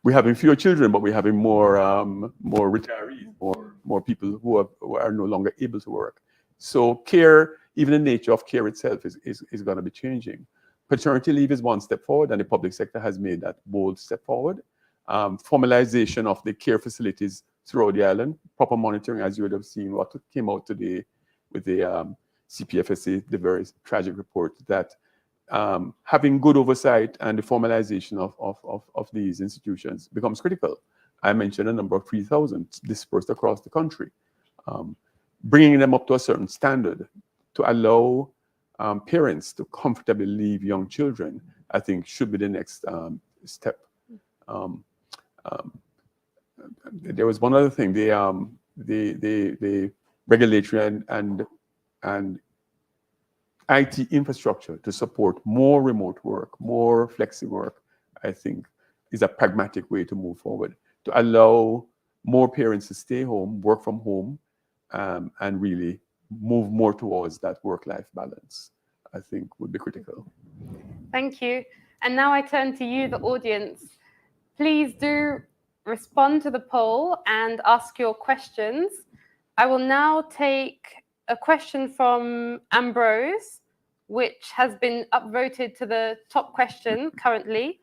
Speaker 6: we're having fewer children, but we're having more retirees, more people who are no longer able to work. So care, even the nature of care itself is going to be changing. Paternity leave is one step forward, and the public sector has made that bold step forward. Formalization of the care facilities throughout the island, proper monitoring, as you would have seen what came out today with the CPFSA, the very tragic report, that having good oversight and the formalization of these institutions becomes critical. I mentioned a number of 3,000 dispersed across the country. Bringing them up to a certain standard to allow parents to comfortably leave young children, I think, should be the next step. There was one other thing: the regulatory and IT infrastructure to support more remote work, more flexi work, I think, is a pragmatic way to move forward, to allow more parents to stay home, work from home, and really move more towards that work-life balance, I think would be critical.
Speaker 3: Thank you. And now I turn to you, the audience. Please do respond to the poll and ask your questions. I will now take a question from Ambrose, which has been upvoted to the top question currently.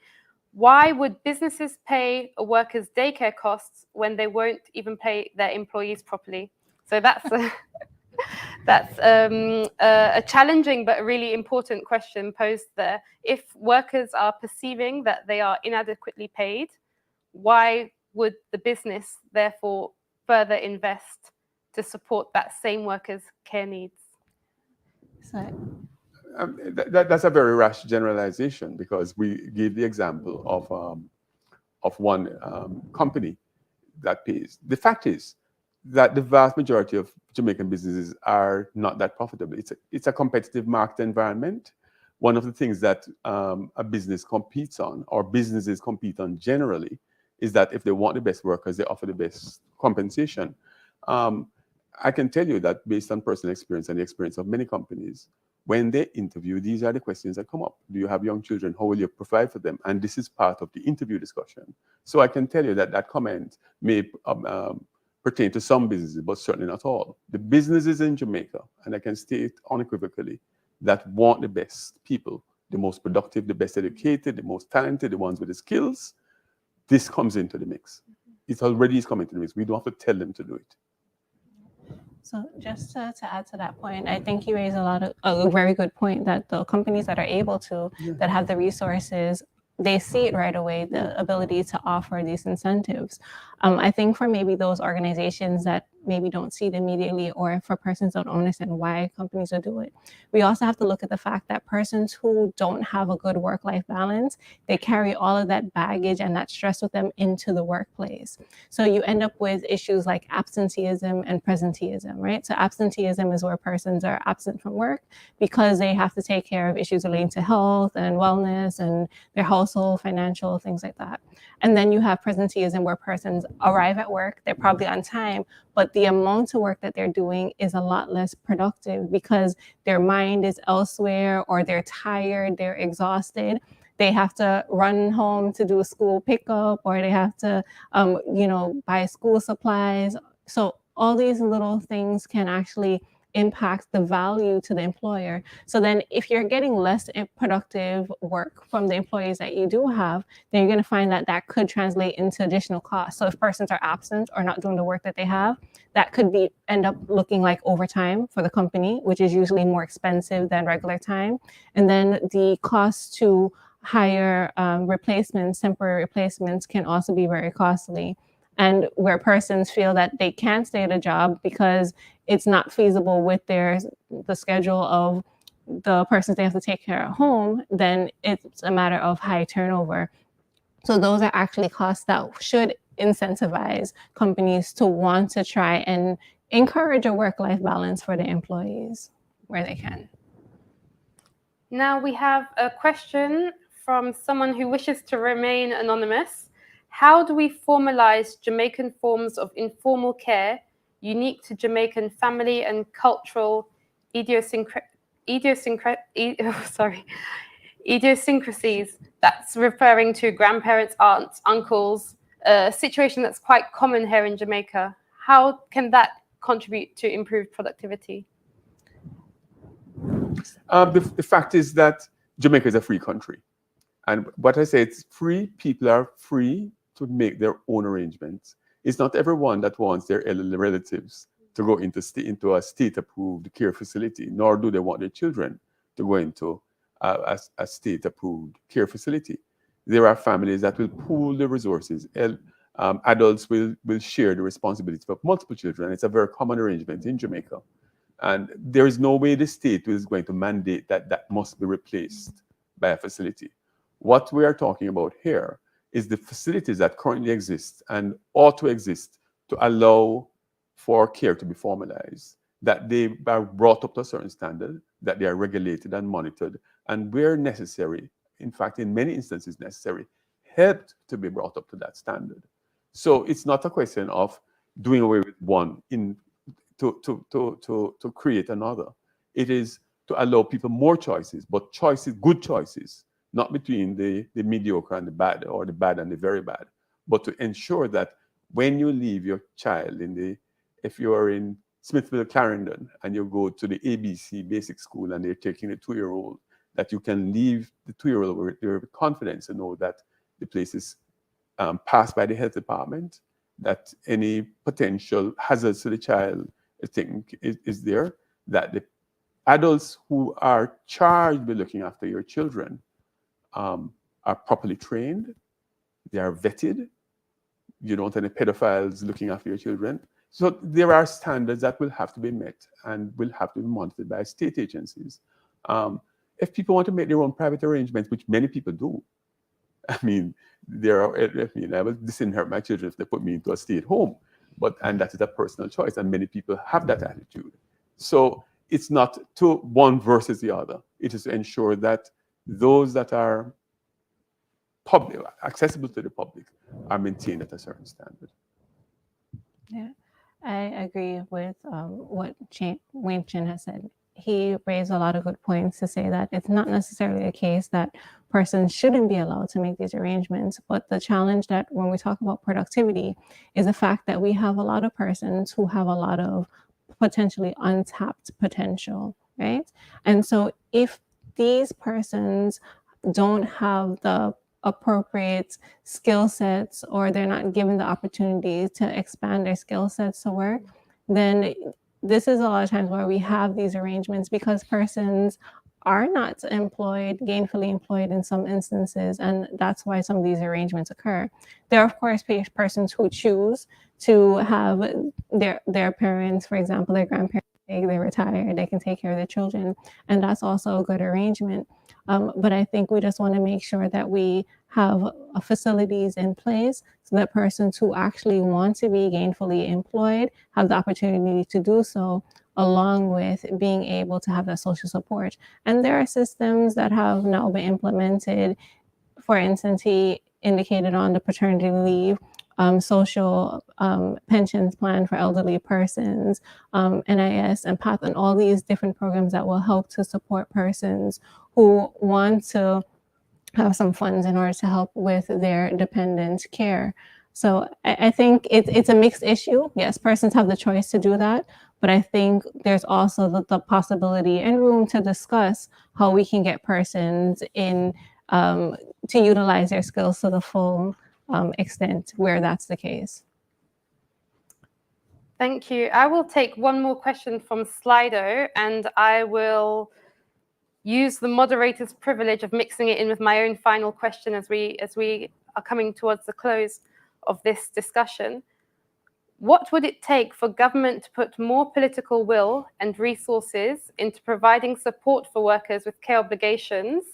Speaker 3: Why would businesses pay a worker's daycare costs when they won't even pay their employees properly? So that's a challenging but a really important question posed there. If workers are perceiving that they are inadequately paid, why would the business therefore further invest to support that same worker's care needs?
Speaker 6: That's a very rash generalization, because we gave the example of one company that pays. The fact is that the vast majority of Jamaican businesses are not that profitable. It's a competitive market environment. One of the things that a business competes on, or businesses compete on generally, is that if they want the best workers, they offer the best compensation. I can tell you that based on personal experience and the experience of many companies, when they interview, these are the questions that come up. Do you have young children? How will you provide for them? And this is part of the interview discussion. So I can tell you that that comment may pertain to some businesses, but certainly not all. The businesses in Jamaica, and I can state unequivocally, that want the best people, the most productive, the best educated, the most talented, the ones with the skills, this comes into the mix. It already is coming to the mix. We don't have to tell them to do it.
Speaker 5: So just to add to that point, I think you raise a very good point, that the companies that are able to, that have the resources, they see it right away, the ability to offer these incentives. I think for maybe those organizations that maybe don't see it immediately, or for persons that don't understand why companies will do it, we also have to look at the fact that persons who don't have a good work-life balance, they carry all of that baggage and that stress with them into the workplace. So you end up with issues like absenteeism and presenteeism, right? So absenteeism is where persons are absent from work because they have to take care of issues relating to health and wellness and their household, financial, things like that. And then you have presenteeism, where persons arrive at work, they're probably on time, but the amount of work that they're doing is a lot less productive because their mind is elsewhere, or they're tired, they're exhausted. They have to run home to do a school pickup, or they have to, buy school supplies. So all these little things can actually impact the value to the employer. So then if you're getting less productive work from the employees that you do have, then you're going to find that that could translate into additional costs. So if persons are absent or not doing the work that they have, that could end up looking like overtime for the company, which is usually more expensive than regular time. And then the cost to hire replacements, temporary replacements, can also be very costly. And where persons feel that they can't stay at a job because it's not feasible with the schedule of the persons they have to take care of at home, then it's a matter of high turnover. So those are actually costs that should incentivize companies to want to try and encourage a work-life balance for the employees where they can.
Speaker 3: Now we have a question from someone who wishes to remain anonymous. How do we formalize Jamaican forms of informal care unique to Jamaican family and cultural idiosyncrasies? That's referring to grandparents, aunts, uncles, a situation that's quite common here in Jamaica. How can that contribute to improved productivity?
Speaker 6: The fact is that Jamaica is a free country. And what I say, it's free. People are free to make their own arrangements. It's not everyone that wants their elderly relatives to go into a state-approved care facility, nor do they want their children to go into a state-approved care facility. There are families that will pool the resources. Adults will share the responsibility for multiple children. It's a very common arrangement in Jamaica. And there is no way the state is going to mandate that that must be replaced by a facility. What we are talking about here is the facilities that currently exist and ought to exist to allow for care to be formalized, that they are brought up to a certain standard, that they are regulated and monitored, and where necessary, in fact, in many instances necessary, helped to be brought up to that standard. So it's not a question of doing away with one to create another. It is to allow people more choices, but choices, good choices, not between the mediocre and the bad, or the bad and the very bad, but to ensure that when you leave your child if you are in Smithville, Clarendon, and you go to the ABC basic school and they're taking a 2-year-old, that you can leave the 2-year-old with confidence and know that the place is passed by the health department, that any potential hazards to the child, I think, is there, that the adults who are charged with looking after your children are properly trained, they are vetted, you don't have any pedophiles looking after your children. So there are standards that will have to be met and will have to be monitored by state agencies. If people want to make their own private arrangements, which many people do, I mean, I will disinherit my children if they put me into a state home, and that is a personal choice, and many people have that attitude. So it's not to one versus the other. It is to ensure that those that are public, accessible to the public, are maintained at a certain standard.
Speaker 5: Yeah, I agree with what Wayne Chin has said. He raised a lot of good points to say that it's not necessarily a case that persons shouldn't be allowed to make these arrangements, but the challenge that when we talk about productivity is the fact that we have a lot of persons who have a lot of potentially untapped potential, right? And so if these persons don't have the appropriate skill sets, or they're not given the opportunity to expand their skill sets to work, then this is a lot of times where we have these arrangements because persons are not employed, gainfully employed in some instances, and that's why some of these arrangements occur. There are, of course, persons who choose to have their parents, for example, their grandparents, they retire, they can take care of their children, and that's also a good arrangement. But I think we just want to make sure that we have facilities in place so that persons who actually want to be gainfully employed have the opportunity to do so, along with being able to have that social support. And there are systems that have now been implemented. For instance, he indicated on the paternity leave, social pensions plan for elderly persons, NIS and PATH, and all these different programs that will help to support persons who want to have some funds in order to help with their dependent care. So I think it's a mixed issue. Yes, persons have the choice to do that, but I think there's also the possibility and room to discuss how we can get persons in to utilize their skills to the full extent where that's the case.
Speaker 3: Thank you. I will take one more question from Slido, and I will use the moderator's privilege of mixing it in with my own final question as we are coming towards the close of this discussion. What would it take for government to put more political will and resources into providing support for workers with care obligations?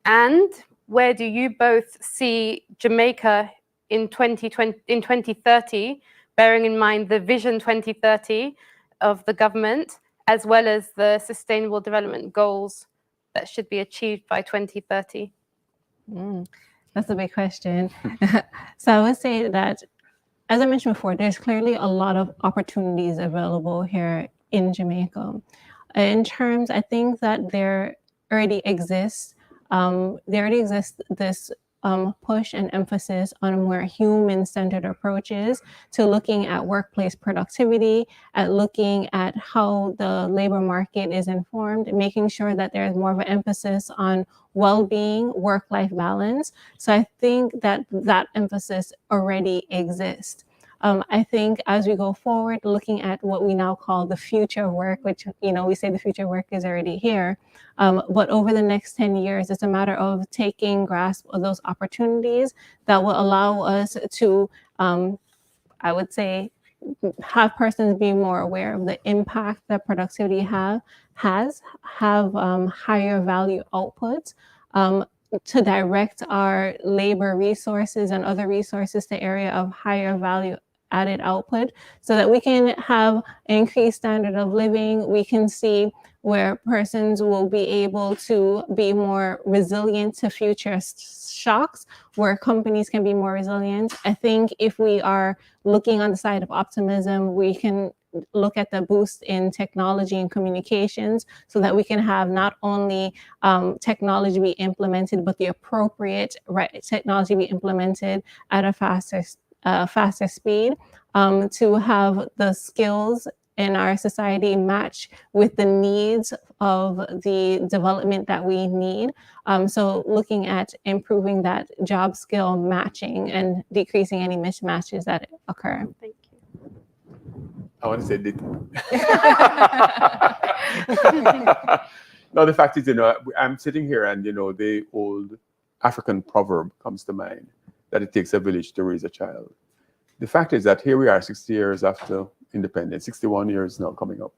Speaker 3: And where do you both see Jamaica in 2030, bearing in mind the Vision 2030 of the government, as well as the Sustainable Development Goals that should be achieved by 2030?
Speaker 5: That's a big question. So I would say that, as I mentioned before, there's clearly a lot of opportunities available here in Jamaica. In terms, I think that there already exists this push and emphasis on more human-centered approaches to looking at workplace productivity, at looking at how the labor market is informed, making sure that there's more of an emphasis on well-being, work-life balance. So I think that that emphasis already exists. I think as we go forward, looking at what we now call the future of work, which, we say the future of work is already here. But over the next 10 years, it's a matter of taking grasp of those opportunities that will allow us to, I would say, have persons be more aware of the impact that productivity have higher value outputs, to direct our labor resources and other resources to area of higher value added output, so that we can have increased standard of living. We can see where persons will be able to be more resilient to future shocks, where companies can be more resilient. I think if we are looking on the side of optimism, we can look at the boost in technology and communications, so that we can have not only technology be implemented, but the appropriate technology be implemented at a faster speed, to have the skills in our society match with the needs of the development that we need. So looking at improving that job skill matching and decreasing any mismatches that occur. Thank you.
Speaker 6: I want to say that. No, the fact is, I'm sitting here and, the old African proverb comes to mind, that it takes a village to raise a child. The fact is that here we are 60 years after independence, 61 years now coming up,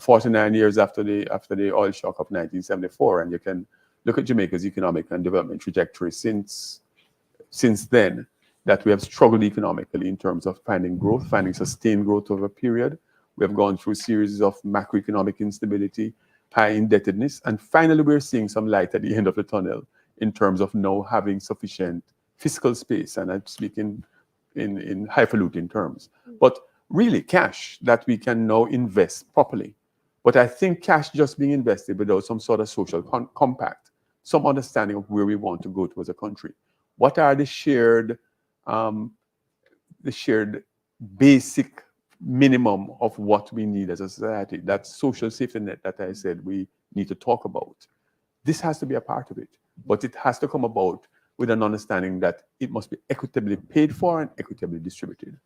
Speaker 6: 49 years after the oil shock of 1974, and you can look at Jamaica's economic and development trajectory since then, that we have struggled economically in terms of finding growth, finding sustained growth over a period. We have gone through a series of macroeconomic instability, high indebtedness, and finally we're seeing some light at the end of the tunnel in terms of now having sufficient fiscal space, and I'm speaking in highfalutin terms, but really cash that we can now invest properly. But I think cash just being invested without some sort of social compact, some understanding of where we want to go to as a country. What are the shared basic minimum of what we need as a society? That social safety net that I said we need to talk about. This has to be a part of it, but it has to come about with an understanding that it must be equitably paid for and equitably distributed.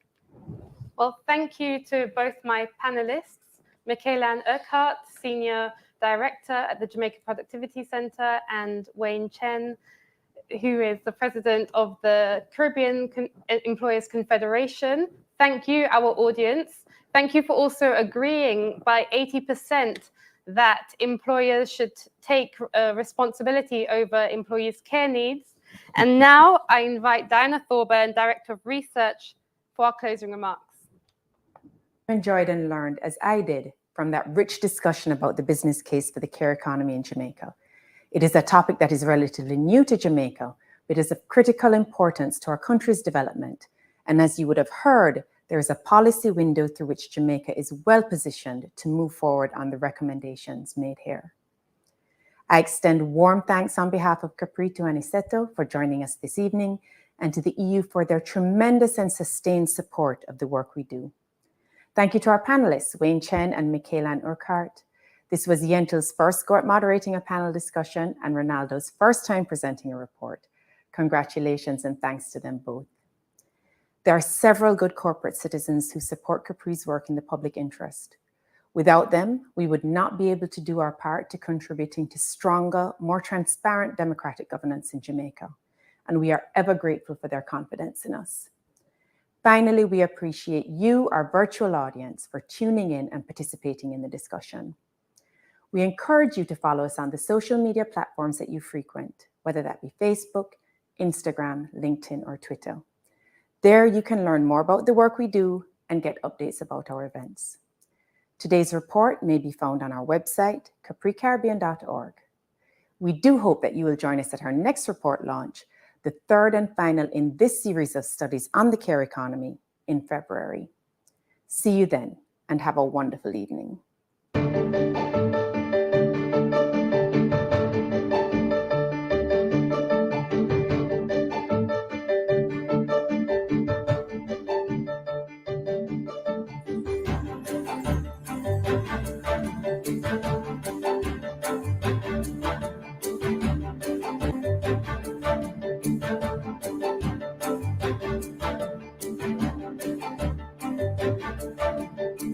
Speaker 3: Well, thank you to both my panelists, Michaela Urquhart, Senior Director at the Jamaica Productivity Center, and Wayne Chen, who is the President of the Caribbean Employers Confederation. Thank you, our audience. Thank you for also agreeing by 80% that employers should take responsibility over employees' care needs. And now I invite Diana Thorburn, Director of Research, for our closing remarks.
Speaker 1: Enjoyed and learned, as I did, from that rich discussion about the business case for the care economy in Jamaica. It is a topic that is relatively new to Jamaica, but is of critical importance to our country's development. And as you would have heard, there is a policy window through which Jamaica is well positioned to move forward on the recommendations made here. I extend warm thanks on behalf of CAPRI to Aniceto for joining us this evening, and to the EU for their tremendous and sustained support of the work we do. Thank you to our panelists, Wayne Chen and Michaela Urquhart. This was Yentel's first go at moderating a panel discussion and Ronaldo's first time presenting a report. Congratulations and thanks to them both. There are several good corporate citizens who support CAPRI's work in the public interest. Without them, we would not be able to do our part to contributing to stronger, more transparent democratic governance in Jamaica, and we are ever grateful for their confidence in us. Finally, we appreciate you, our virtual audience, for tuning in and participating in the discussion. We encourage you to follow us on the social media platforms that you frequent, whether that be Facebook, Instagram, LinkedIn, or Twitter. There you can learn more about the work we do and get updates about our events. Today's report may be found on our website, capricaribbean.org. We do hope that you will join us at our next report launch, the third and final in this series of studies on the care economy in February. See you then, and have a wonderful evening.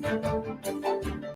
Speaker 3: you.